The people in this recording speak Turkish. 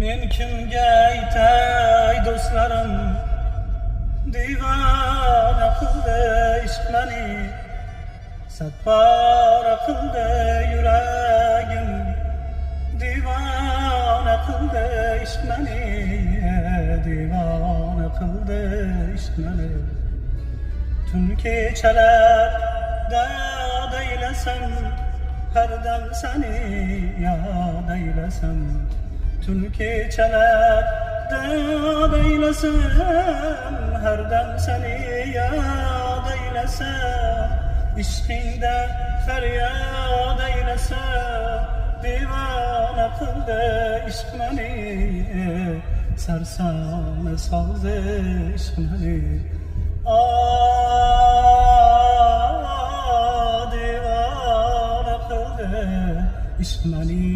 Men kimge aytay dostlarım, divana qildi ishq meni. Satpara qildi yuragim, divana qildi ishq meni. Divana qildi ishq meni. Tun kechalar dad eylasam, her dam seni yad eylasam. Tun kechalar dad eylasam, her dam seni yad eylasam. İşkingda feryad eylasam, divana qildi ishq meni. Sarsana soldi ishq meni. Divana qildi ishq meni.